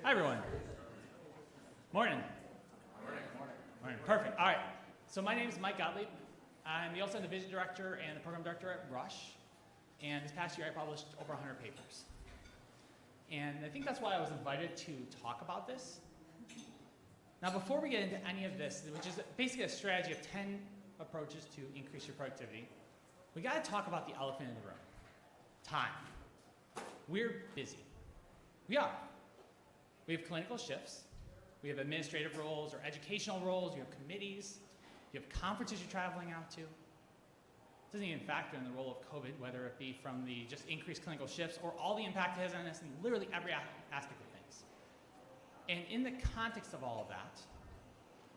Hi, everyone. Morning. Morning. Perfect. All right. So my name is Mike Gottlieb. I'm the also division director and the program director at Rush. And this past year, I published over 100 papers. And I think that's why I was invited to talk about this. Now, before we get into any of this, which is basically a strategy of 10 approaches to increase your productivity, we got to talk about the elephant in the room. Time. We're busy. We are. We have clinical shifts. We have administrative roles or educational roles. You have committees. You have conferences you're traveling out to. It doesn't even factor in the role of COVID, whether it be from the just increased clinical shifts or all the impact it has on us in literally every aspect of things. And in the context of all of that,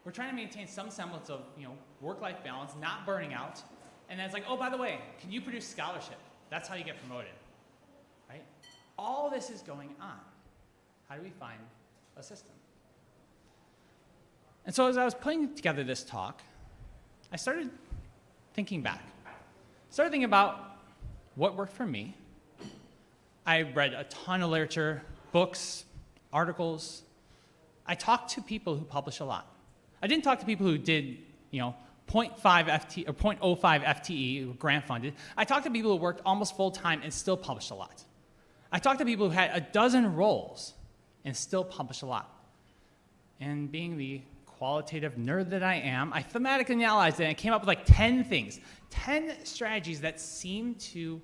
we're trying to maintain some semblance of work-life balance, not burning out. And then it's like, oh, by the way, can you produce scholarship? That's how you get promoted, right? All this is going on. How do we find a system? And so as I was putting together this talk, I started thinking back. Started thinking about what worked for me. I read a ton of literature, books, articles. I talked to people who publish a lot. I didn't talk to people who did, 0.5 FTE or 0.05 FTE, grant funded. I talked to people who worked almost full time and still published a lot. I talked to people who had a dozen roles and still published a lot. And being the qualitative nerd that I am, I thematically analyzed it and came up with like 10 things, 10 strategies that seem to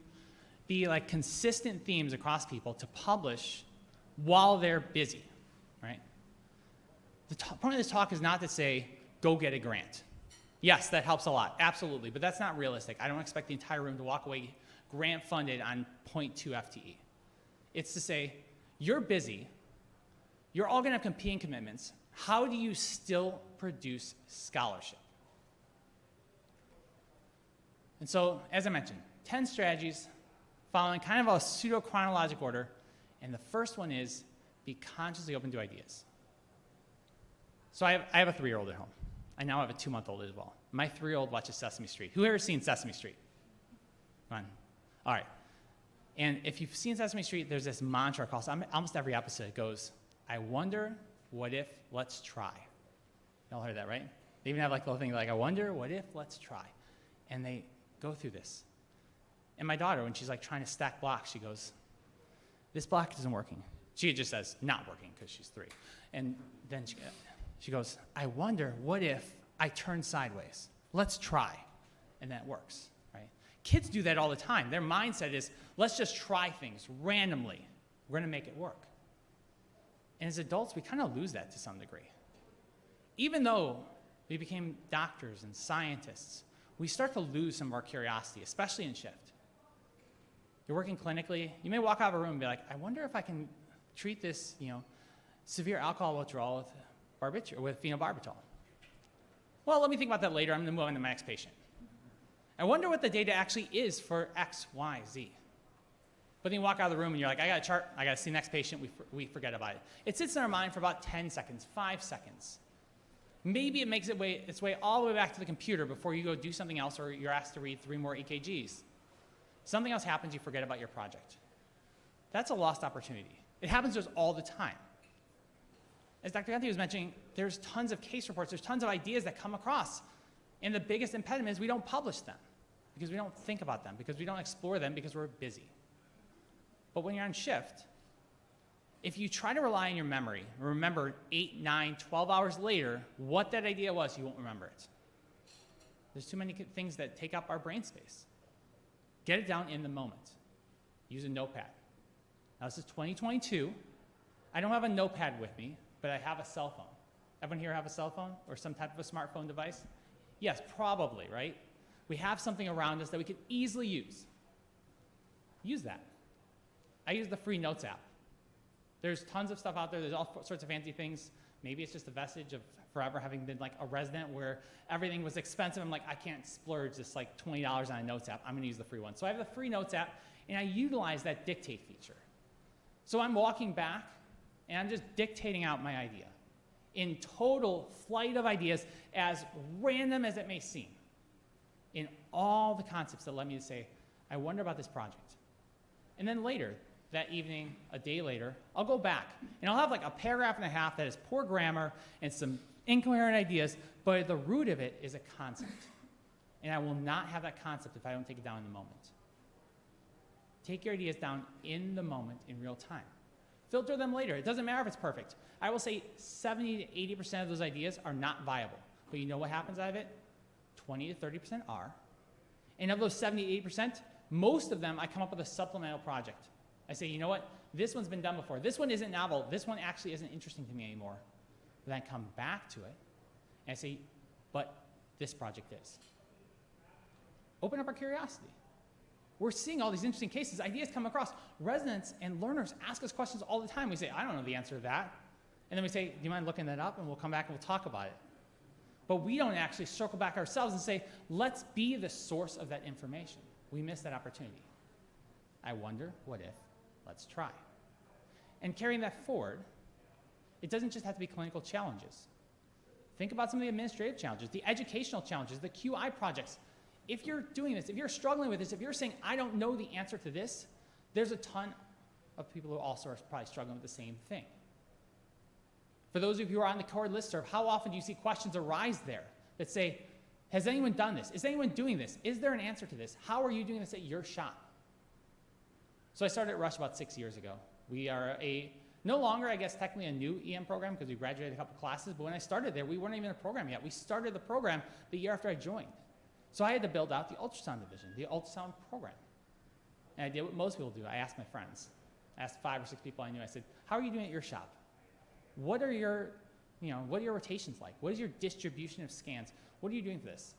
be like consistent themes across people to publish while they're busy, right? The point of this talk is not to say, go get a grant. Yes, that helps a lot, absolutely, but that's not realistic. I don't expect the entire room to walk away grant funded on 0.2 FTE. It's to say, you're busy, you're all gonna have competing commitments. How do you still produce scholarship? And so, as I mentioned, 10 strategies following kind of a pseudo-chronologic order, and the first one is be consciously open to ideas. So I have a 3-year-old at home. I now have a 2-month-old as well. My 3-year-old watches Sesame Street. Who here has seen Sesame Street? Come on. All right. And if you've seen Sesame Street, there's this mantra across almost every episode. It goes, I wonder, what if, let's try. Y'all heard that, right? They even have like a little thing like, I wonder, what if, let's try. And they go through this. And my daughter, when she's like trying to stack blocks, she goes, this block isn't working. She just says, not working, because she's 3. And then she goes, I wonder, what if I turn sideways? Let's try. And that works, right? Kids do that all the time. Their mindset is, let's just try things randomly. We're going to make it work. And as adults, we kind of lose that to some degree. Even though we became doctors and scientists, we start to lose some of our curiosity, especially in shift. You're working clinically, you may walk out of a room and be like, I wonder if I can treat this, severe alcohol withdrawal with phenobarbital. Well, let me think about that later. I'm going to move on to my next patient. I wonder what the data actually is for X, Y, Z. But then you walk out of the room and you're like, I got a chart, I got to see the next patient, we forget about it. It sits in our mind for about 10 seconds, 5 seconds. Maybe it makes its way all the way back to the computer before you go do something else or you're asked to read 3 more EKGs. Something else happens, you forget about your project. That's a lost opportunity. It happens to us all the time. As Dr. Gottlieb was mentioning, there's tons of case reports, there's tons of ideas that come across. And the biggest impediment is we don't publish them because we don't think about them, because we don't explore them because we're busy. But when you're on shift, if you try to rely on your memory, remember 8, 9, 12 hours later what that idea was, you won't remember it. There's too many things that take up our brain space. Get it down in the moment. Use a notepad. Now this is 2022. I don't have a notepad with me, but I have a cell phone. Everyone here have a cell phone or some type of a smartphone device? Yes, probably, right? We have something around us that we could easily use. Use that. I use the free Notes app. There's tons of stuff out there. There's all sorts of fancy things. Maybe it's just a vestige of forever having been like a resident where everything was expensive. I'm like, I can't splurge this like $20 on a Notes app. I'm going to use the free one. So I have the free Notes app, and I utilize that dictate feature. So I'm walking back, and I'm just dictating out my idea in total flight of ideas, as random as it may seem, in all the concepts that led me to say, I wonder about this project. And then later, that evening, a day later, I'll go back, and I'll have like a paragraph and a half that is poor grammar and some incoherent ideas, but at the root of it is a concept. And I will not have that concept if I don't take it down in the moment. Take your ideas down in the moment, in real time. Filter them later. It doesn't matter if it's perfect. I will say 70 to 80% of those ideas are not viable. But you know what happens out of it? 20 to 30% are. And of those 70 to 80%, most of them I come up with a supplemental project. I say, you know what? This one's been done before. This one isn't novel. This one actually isn't interesting to me anymore. But then I come back to it, and I say, but this project is. Open up our curiosity. We're seeing all these interesting cases. Ideas come across. Residents and learners ask us questions all the time. We say, I don't know the answer to that. And then we say, do you mind looking that up? And we'll come back and we'll talk about it. But we don't actually circle back ourselves and say, let's be the source of that information. We miss that opportunity. I wonder, what if? Let's try. And carrying that forward, it doesn't just have to be clinical challenges. Think about some of the administrative challenges, the educational challenges, the QI projects. If you're doing this, if you're struggling with this, if you're saying, I don't know the answer to this, there's a ton of people who also are probably struggling with the same thing. For those of you who are on the core listserv, how often do you see questions arise there that say, has anyone done this? Is anyone doing this? Is there an answer to this? How are you doing this at your shop? So I started at Rush about 6 years ago. We are no longer, I guess, technically a new EM program because we graduated a couple classes, but when I started there, we weren't even a program yet. We started the program the year after I joined. So I had to build out the ultrasound division, the ultrasound program. And I did what most people do. I asked my friends. I asked 5 or 6 people I knew. I said, how are you doing at your shop? What are your rotations like? What is your distribution of scans? What are you doing for this?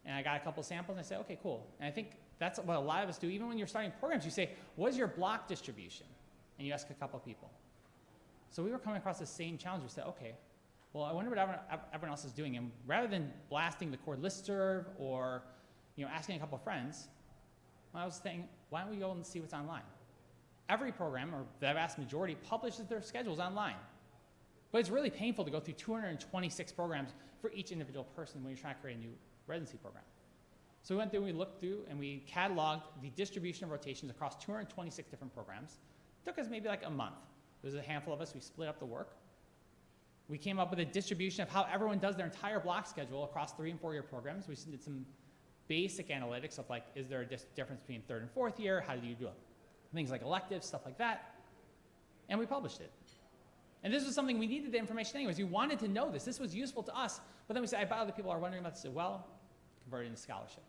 And I got a couple samples, and I said, okay, cool. And I think that's what a lot of us do. Even when you're starting programs, you say, what is your block distribution? And you ask a couple people. So we were coming across the same challenge. We said, okay, well, I wonder what everyone else is doing. And rather than blasting the core listserv or asking a couple friends, I was thinking, why don't we go and see what's online? Every program, or the vast majority, publishes their schedules online. But it's really painful to go through 226 programs for each individual person when you're trying to create a new residency program. So we went through and we looked through and we cataloged the distribution of rotations across 226 different programs. It took us maybe like a month. There was a handful of us. We split up the work. We came up with a distribution of how everyone does their entire block schedule across 3- and 4-year programs. We did some basic analytics of like, is there a difference between 3rd and 4th year? How do you do it? Things like electives, stuff like that. And we published it. And this was something we needed the information anyways. We wanted to know this. This was useful to us. But then we said, I bet other people are wondering about this. Well, convert it into scholarship.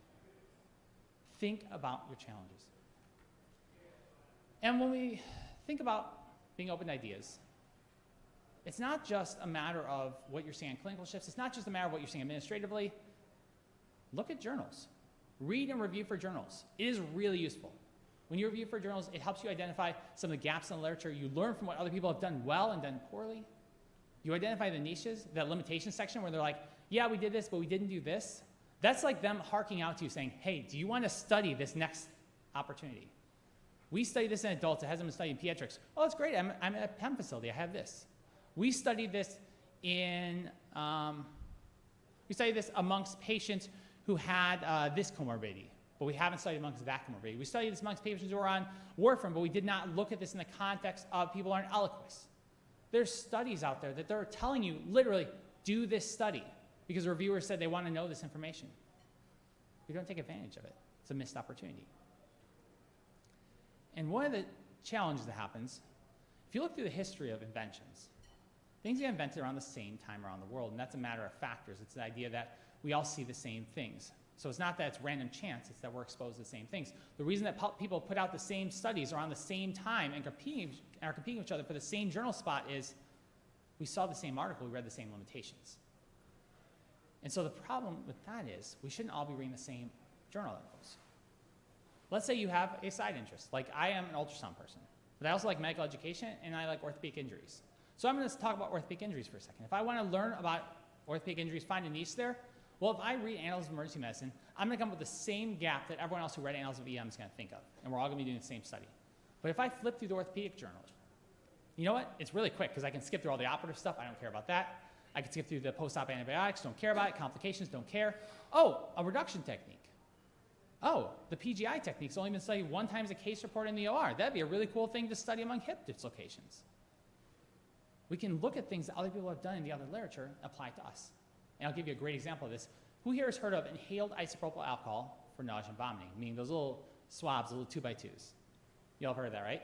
Think about your challenges. And when we think about being open to ideas, it's not just a matter of what you're seeing on clinical shifts. It's not just a matter of what you're seeing administratively. Look at journals. Read and review for journals. It is really useful. When you review for journals, it helps you identify some of the gaps in the literature. You learn from what other people have done well and done poorly. You identify the niches, that limitation section where they're like, yeah, we did this, but we didn't do this. That's like them harking out to you saying, hey, do you want to study this next opportunity? We study this in adults. It hasn't been studied in pediatrics. Oh, that's great. I'm at a PEM facility. I have this. We studied this amongst patients who had this comorbidity. But we haven't studied amongst that comorbidity. We studied this amongst patients who are on warfarin, but we did not look at this in the context of people who are on Eliquis. There's studies out there that they're telling you, literally, do this study, because reviewers said they want to know this information. We don't take advantage of it. It's a missed opportunity. And one of the challenges that happens, if you look through the history of inventions, things get invented around the same time around the world, and that's a matter of factors. It's the idea that we all see the same things. So it's not that it's random chance, it's that we're exposed to the same things. The reason that people put out the same studies around the same time and are competing with each other for the same journal spot is we saw the same article, we read the same limitations. And so the problem with that is we shouldn't all be reading the same journal articles. Let's say you have a side interest, like I am an ultrasound person, but I also like medical education and I like orthopedic injuries. So I'm going to talk about orthopedic injuries for a second. If I want to learn about orthopedic injuries, find a niche there, well, if I read Annals of Emergency Medicine, I'm going to come up with the same gap that everyone else who read Annals of EM is going to think of, and we're all going to be doing the same study. But if I flip through the orthopedic journal, you know what? It's really quick because I can skip through all the operative stuff. I don't care about that. I can skip through the post-op antibiotics. Don't care about it. Complications. Don't care. Oh, a reduction technique. oh, the PGI technique's only been studied one time as a case report in the OR. That'd be a really cool thing to study among hip dislocations. We can look at things that other people have done in the other literature, apply it to us. And I'll give you a great example of this. Who here has heard of inhaled isopropyl alcohol for nausea and vomiting, meaning those little swabs, the little 2x2s? You all have heard of that, right?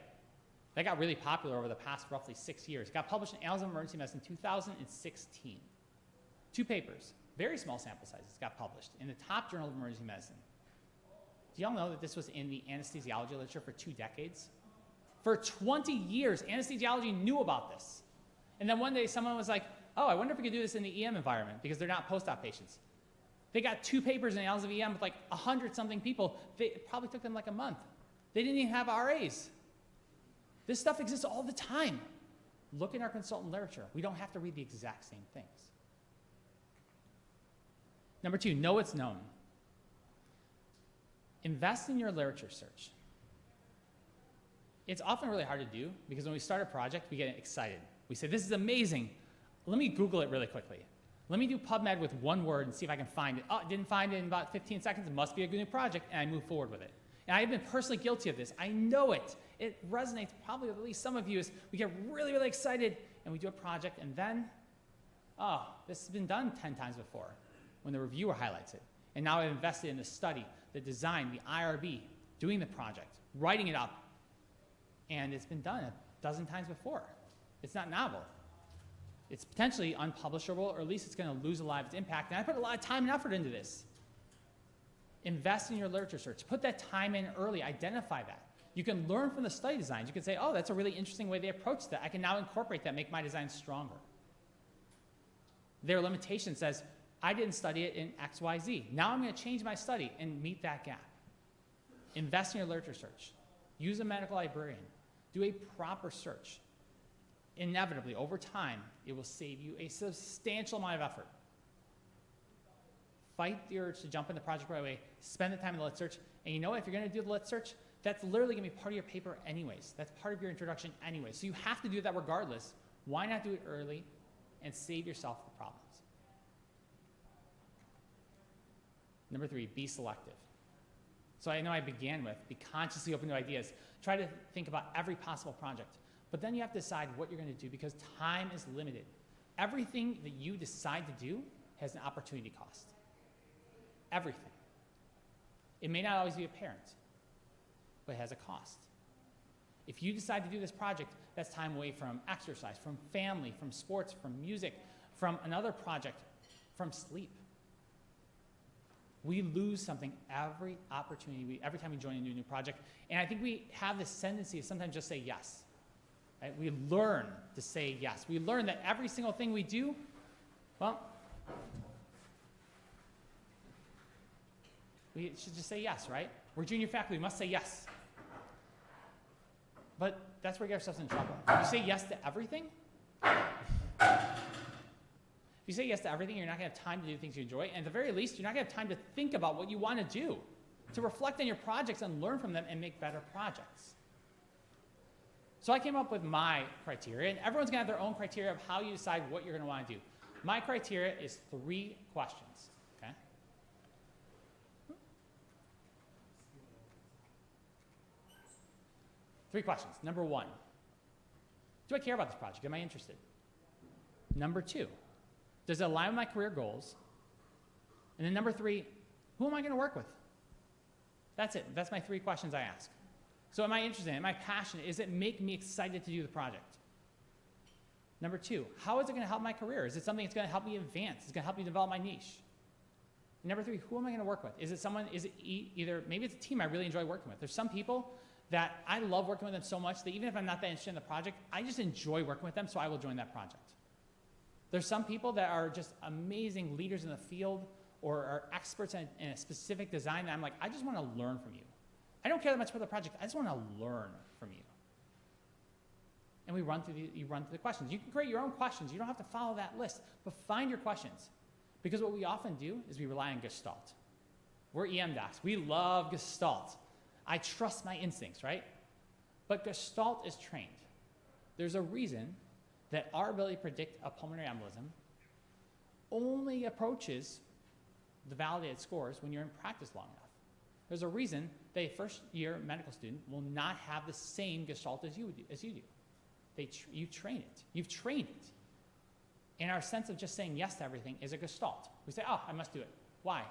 That got really popular over the past roughly 6 years. It got published in Annals of Emergency Medicine in 2016. 2 papers, very small sample sizes, got published in the top journal of emergency medicine. Do y'all know that this was in the anesthesiology literature for 2 decades? For 20 years, anesthesiology knew about this. And then one day someone was like, oh, I wonder if we could do this in the EM environment because they're not post-op patients. They got 2 papers in the Annals of EM with like 100-something people. It probably took them like a month. They didn't even have RAs. This stuff exists all the time. Look in our consultant literature. We don't have to read the exact same things. Number 2, know what's known. Invest in your literature search. It's often really hard to do because when we start a project, we get excited. We say, this is amazing. Let me Google it really quickly. Let me do PubMed with 1 word and see if I can find it. Oh, didn't find it in about 15 seconds. It must be a good new project, and I move forward with it. And I've been personally guilty of this. I know it. It resonates probably with at least some of you. Is we get really, really excited, and we do a project, and then, oh, this has been done 10 times before when the reviewer highlights it. And now I've invested in the study, the design, the IRB, doing the project, writing it up, and it's been done a dozen times before. It's not novel. It's potentially unpublishable, or at least it's going to lose a lot of its impact. And I put a lot of time and effort into this. Invest in your literature search. Put that time in early. Identify that. You can learn from the study designs. You can say, oh, that's a really interesting way they approach that. I can now incorporate that, make my design stronger. Their limitation says, I didn't study it in X, Y, Z. Now I'm going to change my study and meet that gap. Invest in your literature search. Use a medical librarian. Do a proper search. Inevitably, over time, it will save you a substantial amount of effort. Fight the urge to jump in the project right away. Spend the time in the Lit Search. And you know what? If you're going to do the Lit Search, that's literally going to be part of your paper anyways. That's part of your introduction anyway. So you have to do that regardless. Why not do it early and save yourself the problems? Number 3, be selective. So I know I began with be consciously open to ideas. Try to think about every possible project. But then you have to decide what you're going to do because time is limited. Everything that you decide to do has an opportunity cost. Everything. It may not always be apparent, but it has a cost. If you decide to do this project, that's time away from exercise, from family, from sports, from music, from another project, from sleep. We lose something every opportunity, every time we join a new project. And I think we have this tendency to sometimes just say yes. Right? We learn to say yes. We learn that every single thing we do, well, we should just say yes, right? We're junior faculty, we must say yes. But that's where we get ourselves in trouble. If you say yes to everything, if you say yes to everything, you're not going to have time to do things you enjoy. And at the very least, you're not going to have time to think about what you want to do, to reflect on your projects and learn from them and make better projects. So I came up with my criteria, and everyone's going to have their own criteria of how you decide what you're going to want to do. My criteria is 3 questions, okay? 3 questions. Number 1, do I care about this project? Am I interested? Number 2, does it align with my career goals? And then number 3, who am I going to work with? That's it. That's my 3 questions I ask. So am I interested in it? Am I passionate? Does it make me excited to do the project? Number 2, how is it going to help my career? Is it something that's going to help me advance? Is it going to help me develop my niche? And number 3, who am I going to work with? Is it someone, is it either, maybe it's a team I really enjoy working with. There's some people that I love working with them so much that even if I'm not that interested in the project, I just enjoy working with them, so I will join that project. There's some people that are just amazing leaders in the field or are experts in a specific design that I'm like, I just want to learn from you. I don't care that much about the project. I just want to learn from you. And you run through the questions. You can create your own questions. You don't have to follow that list, but find your questions. Because what we often do is we rely on Gestalt. We're EM docs. We love Gestalt. I trust my instincts, right? But Gestalt is trained. There's a reason that our ability to predict a pulmonary embolism only approaches the validated scores when you're in practice long enough. There's a reason that a first-year medical student will not have the same gestalt as you do. You train it. You've trained it. And our sense of just saying yes to everything is a gestalt. We say, oh, I must do it. Why?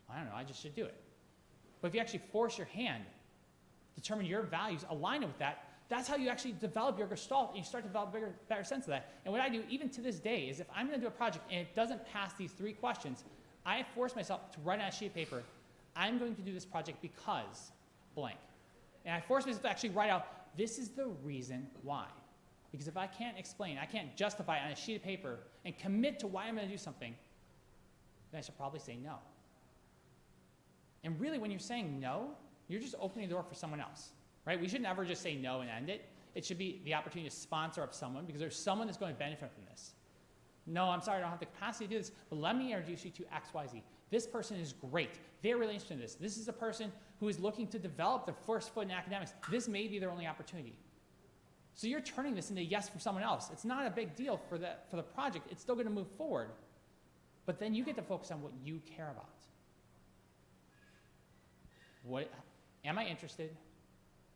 I don't know, I just should do it. But if you actually force your hand, determine your values, align it with that, that's how you actually develop your gestalt, and you start to develop a better sense of that. And what I do, even to this day, is if I'm going to do a project and it doesn't pass these 3 questions, I force myself to write on a sheet of paper, I'm going to do this project because blank. And I force myself to actually write out, this is the reason why. Because if I can't explain, I can't justify it on a sheet of paper and commit to why I'm going to do something, then I should probably say no. And really, when you're saying no, you're just opening the door for someone else, right? We should never just say no and end it. It should be the opportunity to sponsor up someone because there's someone that's going to benefit from this. No, I'm sorry, I don't have the capacity to do this, but let me introduce you to X, Y, Z. This person is great. They're really interested in this. This is a person who is looking to develop their first foot in academics. This may be their only opportunity. So you're turning this into yes for someone else. It's not a big deal for the project. It's still going to move forward. But then you get to focus on what you care about. What am I interested?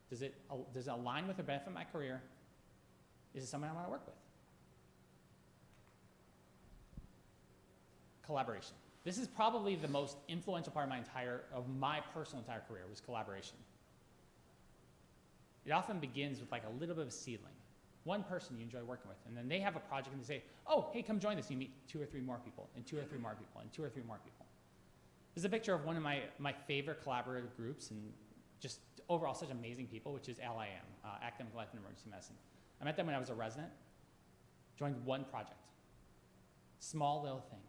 Does it align with or benefit my career? Is it someone I want to work with? Collaboration. This is probably the most influential part of my personal entire career was collaboration. It often begins with like a little bit of a seedling. One person you enjoy working with, and then they have a project and they say, oh, hey, come join this. And you meet 2 or 3 more people, and 2 or 3 more people, and 2 or 3 more people. This is a picture of one of my favorite collaborative groups, and just overall such amazing people, which is SAEM, Academic Life and Emergency Medicine. I met them when I was a resident, joined one project, small little thing.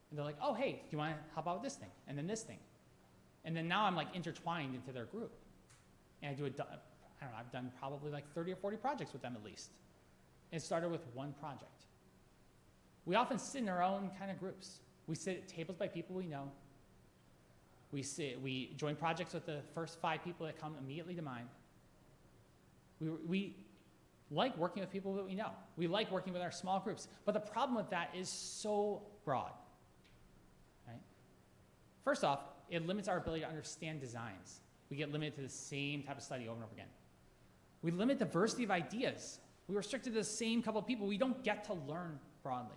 And they're like, oh, hey, do you want to help out with this thing? And then this thing. And then now I'm like intertwined into their group. And I don't know, I've done probably like 30 or 40 projects with them at least. And it started with one project. We often sit in our own kind of groups. We sit at tables by people we know. We join projects with the first 5 people that come immediately to mind. We like working with people that we know. We like working with our small groups. But the problem with that is so broad. Right? First off, it limits our ability to understand designs. We get limited to the same type of study over and over again. We limit diversity of ideas. We restrict to the same couple of people. We don't get to learn broadly.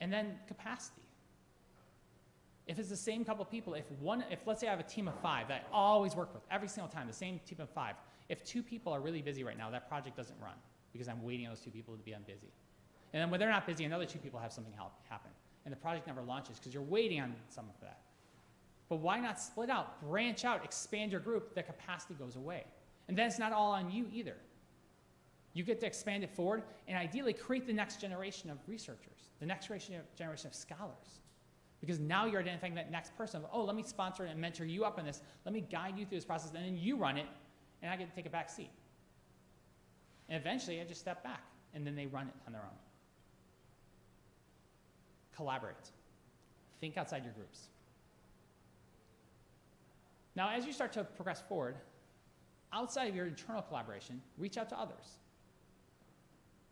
And then capacity. If it's the same couple of people, if let's say I have a team of 5 that I always work with every single time, the same team of 5, if 2 people are really busy right now, that project doesn't run because I'm waiting on those 2 people to be unbusy. And then when they're not busy, another 2 people have something happen. And the project never launches because you're waiting on some of that. But why not split out, branch out, expand your group? The capacity goes away. And then it's not all on you either. You get to expand it forward and ideally create the next generation of researchers, the next generation of scholars. Because now you're identifying that next person of, oh, let me sponsor and mentor you up on this. Let me guide you through this process, and then you run it, and I get to take a back seat. And eventually, I just step back, and then they run it on their own. Collaborate. Think outside your groups. Now, as you start to progress forward, outside of your internal collaboration, reach out to others.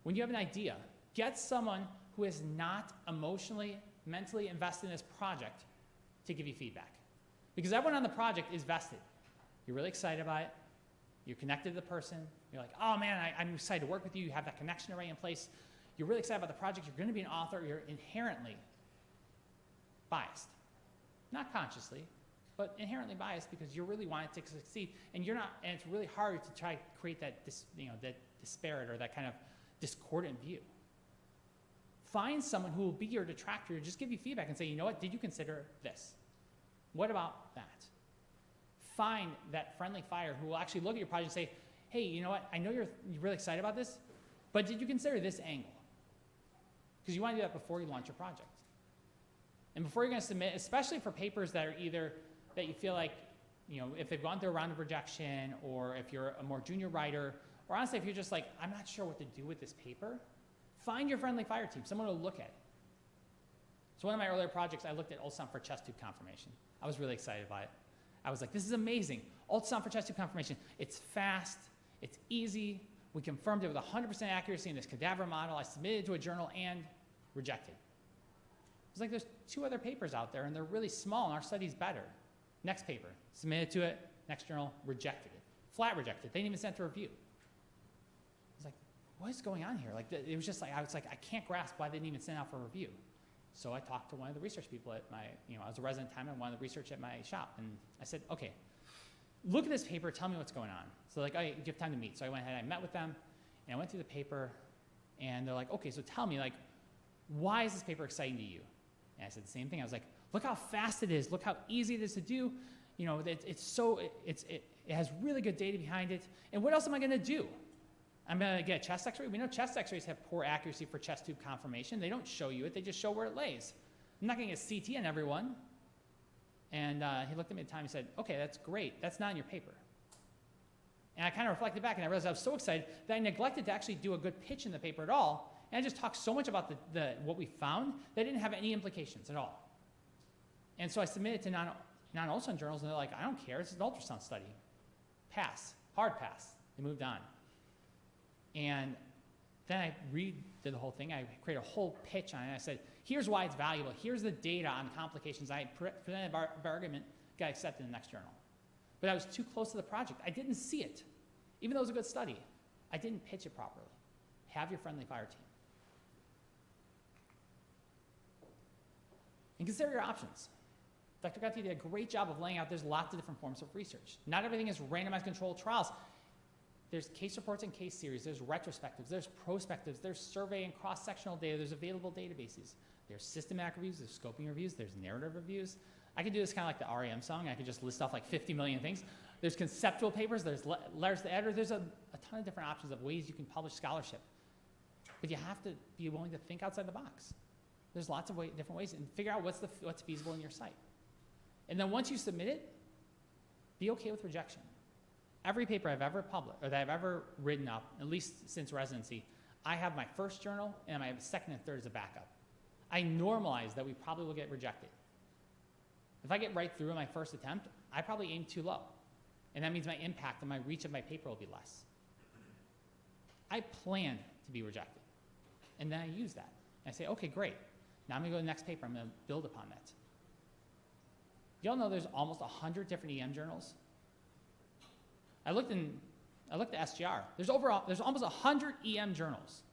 When you have an idea, get someone who is not emotionally, mentally invested in this project to give you feedback. Because everyone on the project is vested. You're really excited about it. You're connected to the person. You're like, oh man, I'm excited to work with you. You have that connection already in place. You're really excited about the project. You're going to be an author. You're inherently biased. Not consciously, but inherently biased because you really want it to succeed. And you're not, and it's really hard to try to create that disparate or that kind of discordant view. Find someone who will be your detractor, just give you feedback and say, you know what, did you consider this? What about that? Find that friendly fire who will actually look at your project and say, hey, you know what, I know you're really excited about this, but did you consider this angle? Because you want to do that before you launch your project. And before you're going to submit, especially for papers that are either that you feel like, if they've gone through a round of rejection, or if you're a more junior writer, or honestly, if you're just like, I'm not sure what to do with this paper, find your friendly fire team, someone who will look at it. So one of my earlier projects, I looked at ultrasound for chest tube conformation. I was really excited about it. I was like, this is amazing. Ultrasound for chest tube conformation. It's fast, it's easy. We confirmed it with 100% accuracy in this cadaver model. I submitted it to a journal and rejected. It was like, there's 2 other papers out there and they're really small and our study's better. Next paper, submitted to it, next journal, rejected it. Flat rejected. They didn't even send it to review. I was like, what is going on here? Like, it was just like, I can't grasp why they didn't even send it out for review. So I talked to one of the research people at my, I was a resident at the time and wanted the research at my shop. And I said, okay, look at this paper, tell me what's going on. So like, okay, you have time to meet. So I went ahead and I met with them, and I went through the paper, and they're like, okay, so tell me, like, why is this paper exciting to you? And I said the same thing. I was like, look how fast it is. Look how easy it is to do. It has really good data behind it. And what else am I going to do? I'm going to get a chest x-ray. We know chest x-rays have poor accuracy for chest tube conformation. They don't show you it. They just show where it lays. I'm not going to get CT on everyone. And he looked at me at the time and said, okay, that's great. That's not in your paper. And I kind of reflected back, and I realized I was so excited that I neglected to actually do a good pitch in the paper at all. And I just talked so much about what we found that it didn't have any implications at all. And so I submitted to non-ultrasound journals, and they're like, I don't care. It's an ultrasound study. Pass. Hard pass. They moved on. And then I redid the whole thing. I created a whole pitch on it. I said, here's why it's valuable. Here's the data on complications. I presented an argument, got accepted in the next journal. But I was too close to the project. I didn't see it. Even though it was a good study, I didn't pitch it properly. Have your friendly fire team. And consider your options. Dr. Gottlieb did a great job of laying out there's lots of different forms of research. Not everything is randomized controlled trials. There's case reports and case series, there's retrospectives, there's prospectives, there's survey and cross-sectional data, there's available databases. There's systematic reviews, there's scoping reviews, there's narrative reviews. I could do this kind of like the REM song. I could just list off like 50 million things. There's conceptual papers, there's letters to the editor, there's a ton of different options of ways you can publish scholarship. But you have to be willing to think outside the box. There's lots of different ways, and figure out what's feasible in your site. And then once you submit it, be okay with rejection. Every paper I've ever published, or that I've ever written up, at least since residency, I have my first journal and my second and third as a backup. I normalize that we probably will get rejected. If I get right through in my first attempt, I probably aim too low. And that means my impact and my reach of my paper will be less. I plan to be rejected. And then I use that. And I say, okay, great. Now I'm going to go to the next paper. I'm going to build upon that. Y'all know there's almost 100 different EM journals. I looked at SGR. There's almost 100 EM journals.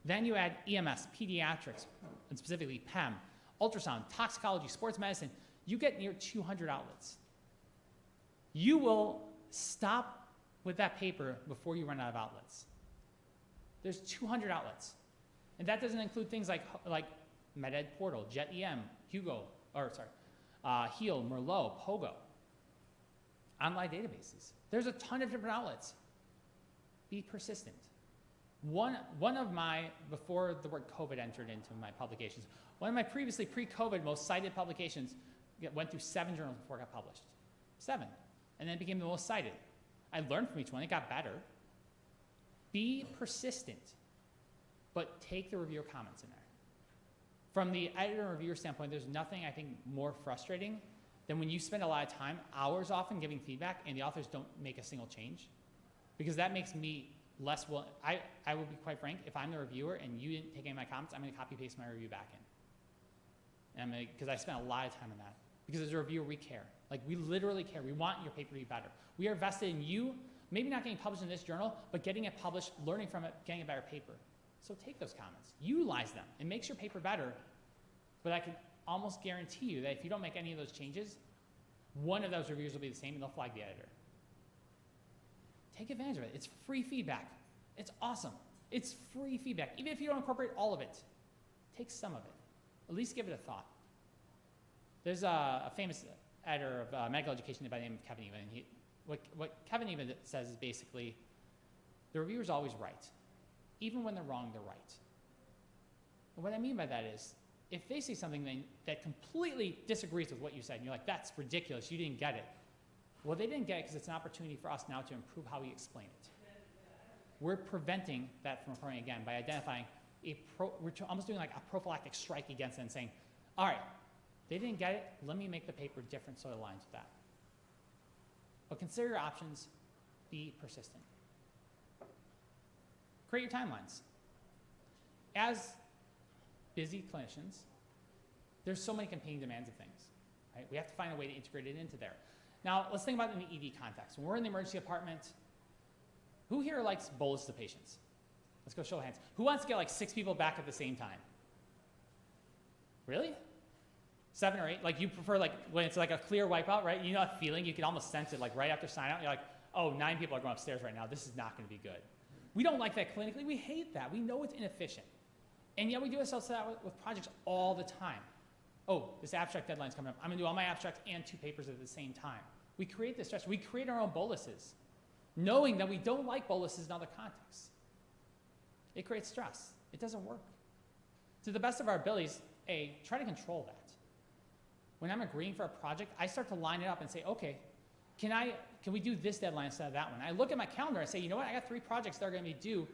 Then you add EMS, pediatrics, and specifically PEM, ultrasound, toxicology, sports medicine. You get near 200 outlets. You will stop with that paper before you run out of outlets. There's 200 outlets. And that doesn't include things like MedEd Portal, Jet EM, HEAL, Merlot, Pogo, online databases. There's a ton of different outlets. Be persistent. One of my, before the word COVID entered into my publications, one of my previously pre-COVID most cited publications went through 7 journals before it got published. 7. And then it became the most cited. I learned from each one. It got better. Be persistent, but take the reviewer comments in there. From the editor and reviewer standpoint, there's nothing I think more frustrating than when you spend a lot of time, hours often, giving feedback, and the authors don't make a single change. Because that makes me less willing. I will be quite frank, if I'm the reviewer and you didn't take any of my comments, I'm going to copy paste my review back in. Because I spent a lot of time on that. Because as a reviewer, we care. Like, we literally care. We want your paper to be better. We are vested in you, maybe not getting published in this journal, but getting it published, learning from it, getting a better paper. So take those comments, utilize them. It makes your paper better, but I can almost guarantee you that if you don't make any of those changes, one of those reviews will be the same and they'll flag the editor. Take advantage of it. It's free feedback. It's awesome. It's free feedback. Even if you don't incorporate all of it, take some of it. At least give it a thought. There's a famous editor of medical education by the name of Kevin Eva, and what Kevin Eva says is basically, the reviewer's always right. Even when they're wrong, they're right. And what I mean by that is, if they say something that completely disagrees with what you said, and you're like, that's ridiculous, you didn't get it. Well, they didn't get it because it's an opportunity for us now to improve how we explain it. We're preventing that from occurring again by identifying we're almost doing like a prophylactic strike against it and saying, all right, they didn't get it, let me make the paper different so it aligns with that. But consider your options, be persistent. Create your timelines. As busy clinicians, there's so many competing demands of things, right? We have to find a way to integrate it into there. Now, let's think about it in the ED context. When we're in the emergency department, who here likes boluses of patients? Let's go show of hands. Who wants to get like 6 people back at the same time? Really? 7 or 8? Like you prefer like when it's like a clear wipeout, right? You know that feeling, you can almost sense it like right after sign out. You're like, oh, 9 people are going upstairs right now. This is not going to be good. We don't like that clinically. We hate that. We know it's inefficient. And yet we do ourselves that with projects all the time. Oh, this abstract deadline's coming up. I'm going to do all my abstracts and 2 papers at the same time. We create this stress. We create our own boluses, knowing that we don't like boluses in other contexts. It creates stress. It doesn't work. To the best of our abilities, try to control that. When I'm agreeing for a project, I start to line it up and say, okay, can we do this deadline instead of that one? I look at my calendar and say, you know what, I got 3 projects that are going to be due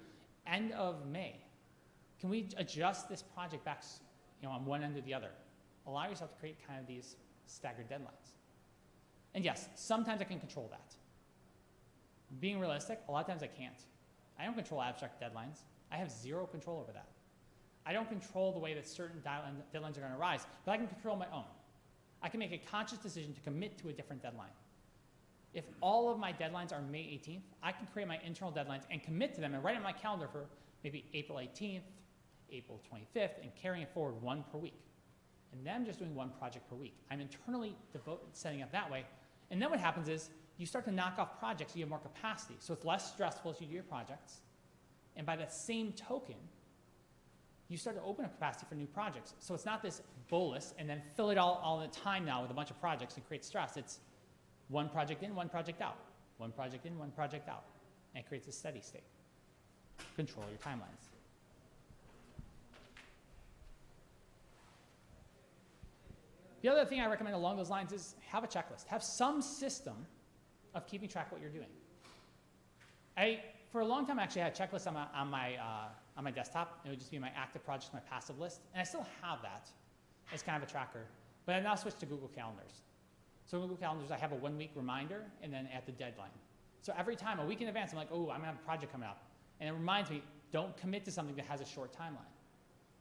end of May. Can we adjust this project back on one end or the other? Allow yourself to create kind of these staggered deadlines. And yes, sometimes I can control that. Being realistic, a lot of times I can't. I don't control abstract deadlines. I have 0 control over that. I don't control the way that certain deadlines are going to arise, but I can control my own. I can make a conscious decision to commit to a different deadline. If all of my deadlines are May 18th, I can create my internal deadlines and commit to them and write on my calendar for maybe April 18th, April 25th, and carrying it forward 1 per week. And then I'm just doing 1 project per week. I'm internally setting up that way. And then what happens is you start to knock off projects, so you have more capacity. So it's less stressful as you do your projects. And by that same token, you start to open up capacity for new projects. So it's not this bolus and then fill it all the time now with a bunch of projects and create stress. It's 1 project in, 1 project out. 1 project in, 1 project out. And it creates a steady state. Control your timelines. The other thing I recommend along those lines is have a checklist. Have some system of keeping track of what you're doing. For a long time, I actually had a checklist on my desktop. It would just be my active projects, my passive list. And I still have that as kind of a tracker. But I've now switched to Google Calendars. So in Google Calendars, I have a 1-week reminder and then at the deadline. So every time, a week in advance, I'm like, oh, I'm going to have a project coming up. And it reminds me, don't commit to something that has a short timeline.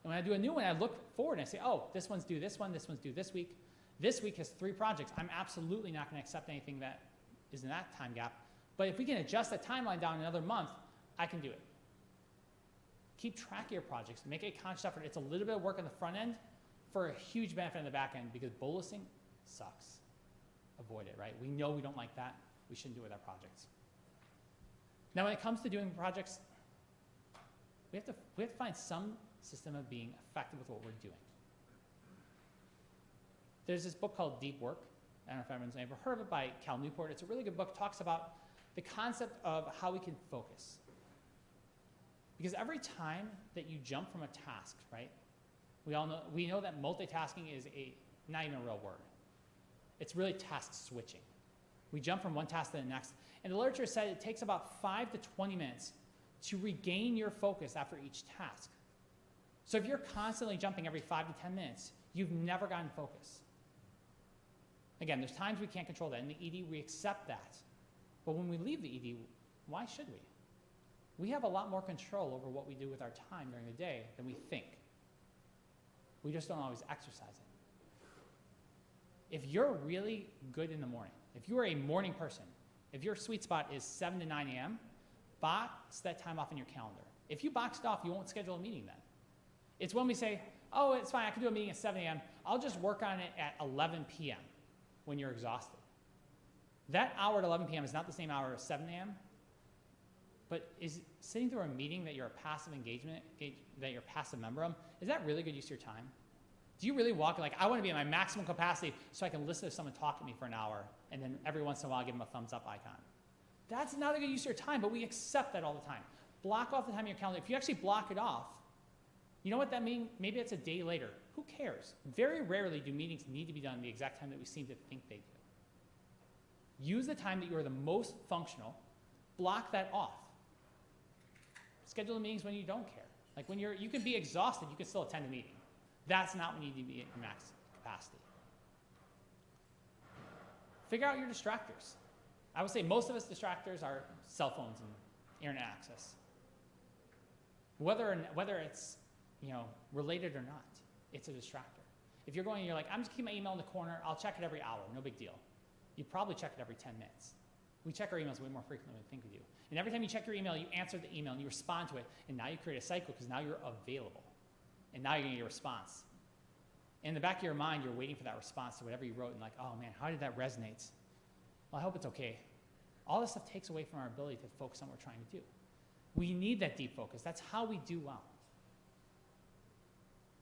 And when I do a new one, I look forward and I say, oh, this one's due this one's due this week. This week has 3 projects. I'm absolutely not going to accept anything that is in that time gap. But if we can adjust that timeline down another month, I can do it. Keep track of your projects. Make a conscious effort. It's a little bit of work on the front end for a huge benefit on the back end because bolusing sucks. Avoid it, right? We know we don't like that. We shouldn't do it with our projects. Now, when it comes to doing projects, we have to find some system of being effective with what we're doing. There's this book called Deep Work. I don't know if everyone's ever heard of it, by Cal Newport. It's a really good book. It talks about the concept of how we can focus. Because every time that you jump from a task, right, we know that multitasking is not even a real word. It's really task switching. We jump from one task to the next. And the literature said it takes about 5 to 20 minutes to regain your focus after each task. So if you're constantly jumping every 5 to 10 minutes, you've never gotten focus. Again, there's times we can't control that. In the ED, we accept that. But when we leave the ED, why should we? We have a lot more control over what we do with our time during the day than we think. We just don't always exercise it. If you're really good in the morning, if you are a morning person, if your sweet spot is 7 to 9 a.m., box that time off in your calendar. If you box it off, you won't schedule a meeting then. It's when we say, oh, it's fine, I can do a meeting at 7 a.m. I'll just work on it at 11 p.m. when you're exhausted. That hour at 11 p.m. is not the same hour as 7 a.m., but is sitting through a meeting that you're a passive that you're a passive member of, is that really good use of your time? Do you really walk like, I want to be at my maximum capacity so I can listen to someone talk to me for an hour, and then every once in a while give them a thumbs up icon? That's not a good use of your time, but we accept that all the time. Block off the time in your calendar. If you actually block it off, you know what that means? Maybe it's a day later. Who cares? Very rarely do meetings need to be done the exact time that we seem to think they do. Use the time that you are the most functional. Block that off. Schedule the meetings when you don't care. Like when you can be exhausted, you can still attend a meeting. That's not when you need to be at your max capacity. Figure out your distractors. I would say most of us distractors are cell phones and internet access. Whether it's related or not, it's a distractor. If you're going and you're like, I'm just keeping my email in the corner, I'll check it every hour, no big deal. You probably check it every 10 minutes. We check our emails way more frequently than we think we do. And every time you check your email, you answer the email and you respond to it, and now you create a cycle because now you're available. And now you're going to get a response. In the back of your mind, you're waiting for that response to whatever you wrote and like, oh man, how did that resonate? Well, I hope it's okay. All this stuff takes away from our ability to focus on what we're trying to do. We need that deep focus. That's how we do well.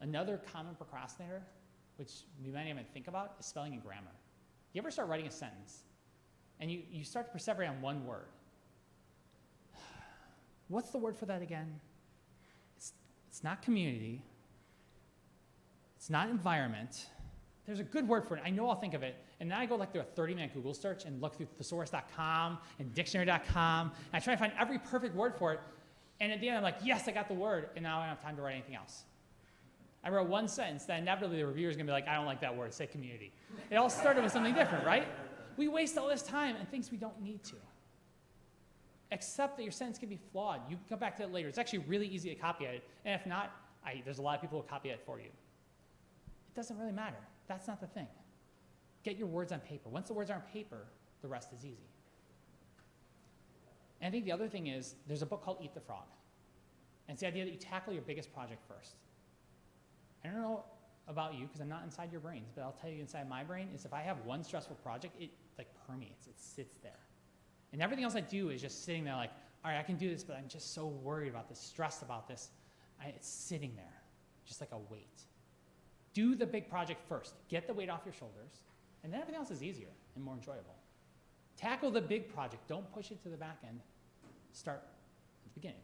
Another common procrastinator, which we might even think about, is spelling and grammar. You ever start writing a sentence and you start to perseverate on one word? What's the word for that again? It's not community. It's not environment. There's a good word for it. I know I'll think of it. And then I go like through a 30-minute Google search and look through thesaurus.com and dictionary.com. And I try to find every perfect word for it. And at the end, I'm like, yes, I got the word. And now I don't have time to write anything else. I wrote one sentence that inevitably the reviewer is going to be like, I don't like that word. Say community. It all started with something different, right? We waste all this time on things we don't need to. Accept that your sentence can be flawed. You can come back to it later. It's actually really easy to copy edit. And if not, there's a lot of people who will copy edit for you. It doesn't really matter. That's not the thing. Get your words on paper. Once the words are on paper, the rest is easy. And I think the other thing is, there's a book called Eat the Frog. And it's the idea that you tackle your biggest project first. I don't know about you, because I'm not inside your brains, but I'll tell you inside my brain is if I have one stressful project, it like permeates, it sits there. And everything else I do is just sitting there like, all right, I can do this, but I'm just so worried about this, stressed about this. It's sitting there, just like a weight. Do the big project first. Get the weight off your shoulders, and then everything else is easier and more enjoyable. Tackle the big project. Don't push it to the back end. Start at the beginning.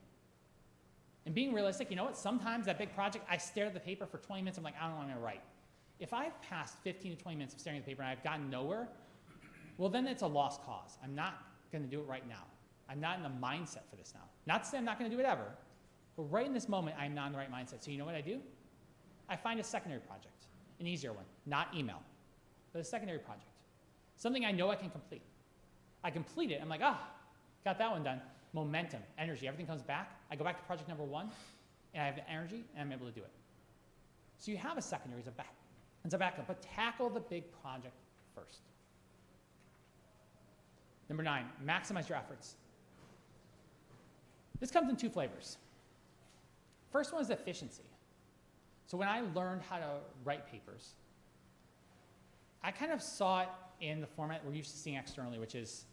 And being realistic, you know what? Sometimes that big project, I stare at the paper for 20 minutes. I'm like, I don't know what I'm going to write. If I've passed 15 to 20 minutes of staring at the paper and I've gotten nowhere, well, then it's a lost cause. I'm not going to do it right now. I'm not in the mindset for this now. Not to say I'm not going to do it ever, but right in this moment, I'm not in the right mindset. So you know what I do? I find a secondary project, an easier one, not email, but a secondary project. Something I know I can complete. I complete it. I'm like, got that one done. Momentum, energy, everything comes back. I go back to project number one, and I have the energy, and I'm able to do it. So you have a secondary as a backup, but tackle the big project first. Number 9, maximize your efforts. This comes in 2 flavors. First one is efficiency. So when I learned how to write papers, I kind of saw it in the format we're used to seeing externally, which is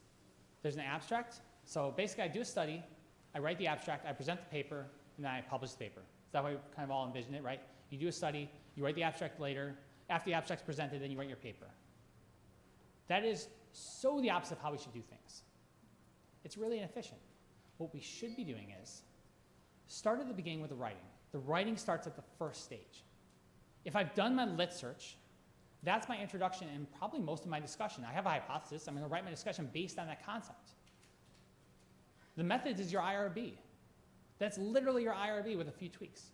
there's an abstract. So basically I do a study, I write the abstract, I present the paper, and then I publish the paper. Is that how we kind of all envision it, right? You do a study, you write the abstract later, after the abstract's presented, then you write your paper. That is so the opposite of how we should do things. It's really inefficient. What we should be doing is start at the beginning with the writing. The writing starts at the first stage. If I've done my lit search, that's my introduction and probably most of my discussion. I have a hypothesis. I'm going to write my discussion based on that concept. The method is your IRB. That's literally your IRB with a few tweaks.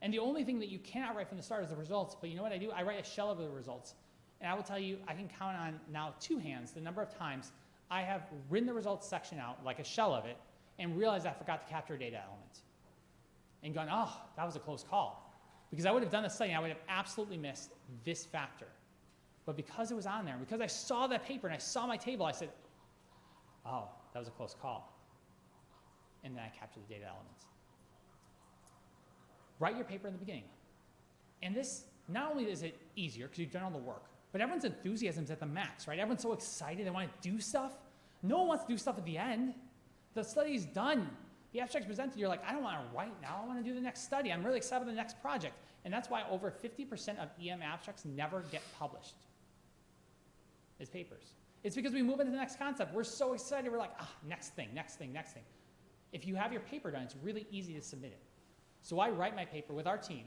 And the only thing that you cannot write from the start is the results. But you know what I do? I write a shell of the results. And I will tell you, I can count on now 2 hands the number of times I have written the results section out, like a shell of it, and realized I forgot to capture a data element. And gone, that was a close call. Because I would have done the study, and I would have absolutely missed this factor. But because it was on there, and because I saw that paper and I saw my table, I said, that was a close call. And then I captured the data elements. Write your paper in the beginning. And this, not only is it easier because you've done all the work, but everyone's enthusiasm is at the max, right? Everyone's so excited, they want to do stuff. No one wants to do stuff at the end. The study's done. The abstract's presented, you're like, I don't want to write now, I want to do the next study. I'm really excited about the next project. And that's why over 50% of EM abstracts never get published as papers. It's because we move into the next concept. We're so excited, we're like, next thing. If you have your paper done, it's really easy to submit it. So I write my paper with our team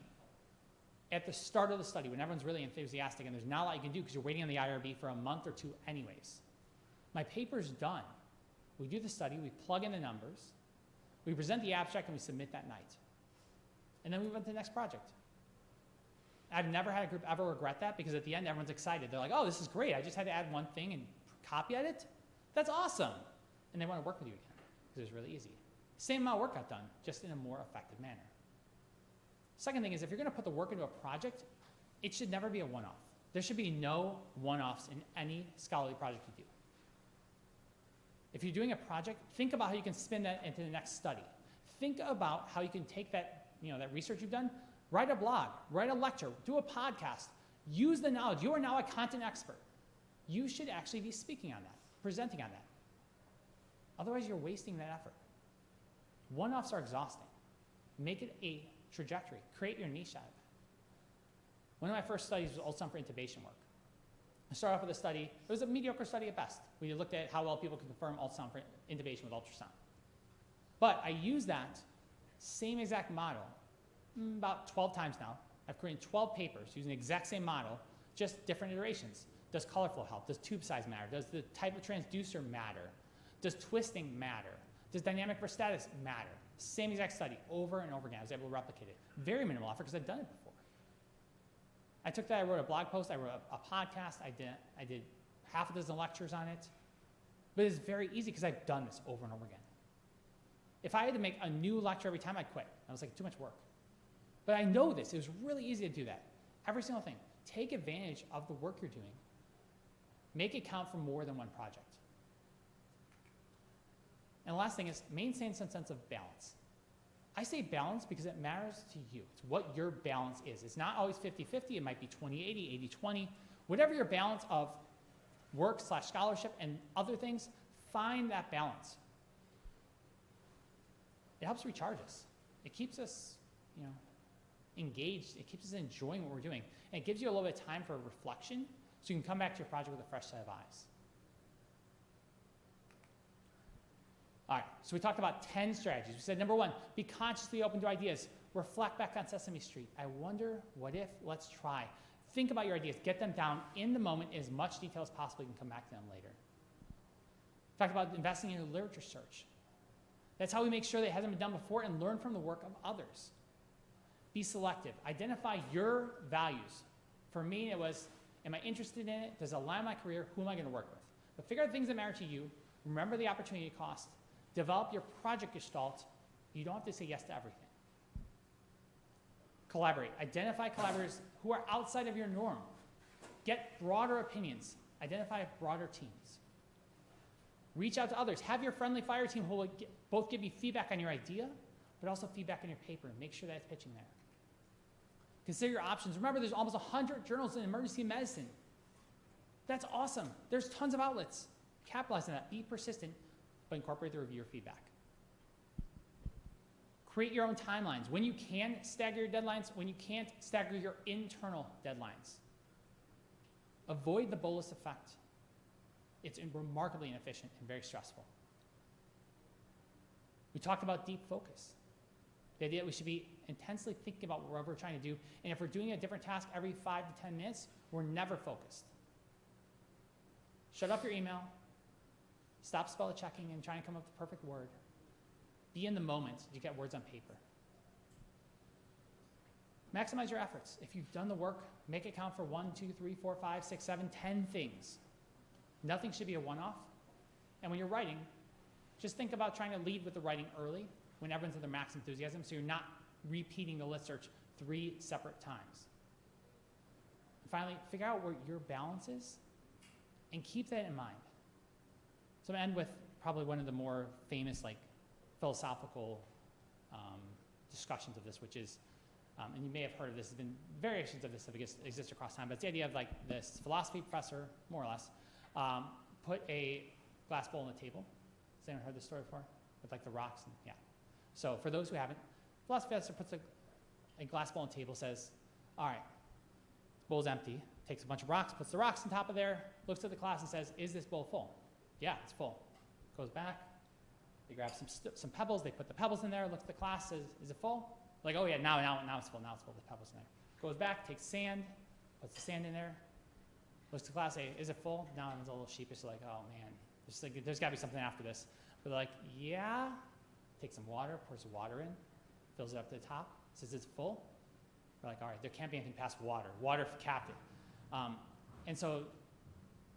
at the start of the study when everyone's really enthusiastic and there's not a lot you can do because you're waiting on the IRB for a month or 2 anyways. My paper's done. We do the study, we plug in the numbers, we present the abstract, and we submit that night. And then we move on to the next project. I've never had a group ever regret that because at the end, everyone's excited. They're like, this is great. I just had to add one thing and copy edit. That's awesome. And they want to work with you again because it was really easy. Same amount of work got done, just in a more effective manner. Second thing is if you're going to put the work into a project, it should never be a one-off. There should be no one-offs in any scholarly project you do. If you're doing a project, think about how you can spin that into the next study. Think about how you can take that, that research you've done, write a blog, write a lecture, do a podcast, use the knowledge. You are now a content expert. You should actually be speaking on that, presenting on that. Otherwise, you're wasting that effort. One-offs are exhausting. Make it a trajectory. Create your niche out of it. One of my first studies was ultrasound for intubation work. I started off with a study. It was a mediocre study at best. We looked at how well people could confirm ultrasound for intubation with ultrasound. But I used that same exact model about 12 times now. I've created 12 papers using the exact same model, just different iterations. Does color flow help? Does tube size matter? Does the type of transducer matter? Does twisting matter? Does dynamic prosthetics matter? Same exact study over and over again. I was able to replicate it. Very minimal effort because I've done it before. I took that, I wrote a blog post, I wrote a podcast, I did half a dozen lectures on it. But it's very easy because I've done this over and over again. If I had to make a new lecture every time, I'd quit. I was like, too much work. But I know this. It was really easy to do that. Every single thing. Take advantage of the work you're doing. Make it count for more than one project. And the last thing is maintain some sense of balance. I say balance because it matters to you. It's what your balance is. It's not always 50-50. It might be 20-80, 80-20. Whatever your balance of work/scholarship and other things, find that balance. It helps recharge us. It keeps us, engaged. It keeps us enjoying what we're doing. And it gives you a little bit of time for reflection so you can come back to your project with a fresh set of eyes. All right, so we talked about 10 strategies. We said, number 1, be consciously open to ideas. Reflect back on Sesame Street. I wonder, what if, let's try. Think about your ideas. Get them down in the moment in as much detail as possible. You can come back to them later. We talked about investing in your literature search. That's how we make sure that it hasn't been done before and learn from the work of others. Be selective. Identify your values. For me, it was, am I interested in it? Does it align my career? Who am I going to work with? But figure out the things that matter to you. Remember the opportunity cost. Develop your project gestalt. You don't have to say yes to everything. Collaborate. Identify collaborators who are outside of your norm. Get broader opinions. Identify broader teams. Reach out to others. Have your friendly fire team who will both give you feedback on your idea, but also feedback on your paper, and make sure that it's pitching there. Consider your options. Remember, there's almost 100 journals in emergency medicine. That's awesome. There's tons of outlets. Capitalize on that. Be persistent, but incorporate the reviewer feedback. Create your own timelines. When you can, stagger your deadlines. When you can't, stagger your internal deadlines. Avoid the bolus effect. It's remarkably inefficient and very stressful. We talked about deep focus. The idea that we should be intensely thinking about what we're trying to do, and if we're doing a different task every 5 to 10 minutes, we're never focused. Shut off your email. Stop spell checking and trying to come up with the perfect word. Be in the moment to get words on paper. Maximize your efforts. If you've done the work, make it count for 1, 2, 3, 4, 5, 6, 7, 10 things. Nothing should be a one-off. And when you're writing, just think about trying to lead with the writing early when everyone's at their max enthusiasm so you're not repeating the list search 3 separate times. And finally, figure out where your balance is and keep that in mind. So I'm going to end with probably one of the more famous philosophical discussions of this, which is, and you may have heard of this, there's been variations of this that exist across time, but it's the idea of this philosophy professor, more or less, put a glass bowl on the table. Has anyone heard this story before? With the rocks? Yeah. So for those who haven't, philosophy professor puts a glass bowl on the table, says, all right, the bowl's empty, takes a bunch of rocks, puts the rocks on top of there, looks at the class and says, is this bowl full? Yeah, it's full. Goes back, they grab some pebbles, they put the pebbles in there, looks at the class, says, is it full? Oh yeah, now it's full, the pebbles in there. Goes back, takes sand, puts the sand in there, looks at the class, say, is it full? Now everyone's a little sheepish, oh man, there's gotta be something after this. But they're like, yeah, takes some water, pours the water in, fills it up to the top, says it's full. We're like, all right, there can't be anything past water. Water capped it. And so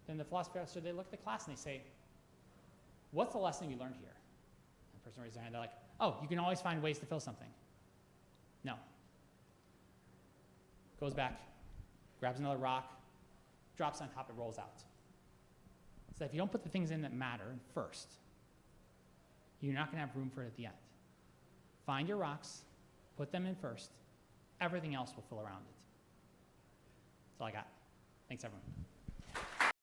then the philosophy professor, they look at the class and they say, what's the lesson you learned here? And the person raises their hand, they're like, oh, you can always find ways to fill something. No. Goes back, grabs another rock, drops on top, it rolls out. So if you don't put the things in that matter first, you're not going to have room for it at the end. Find your rocks, put them in first, everything else will fill around it. That's all I got. Thanks, everyone.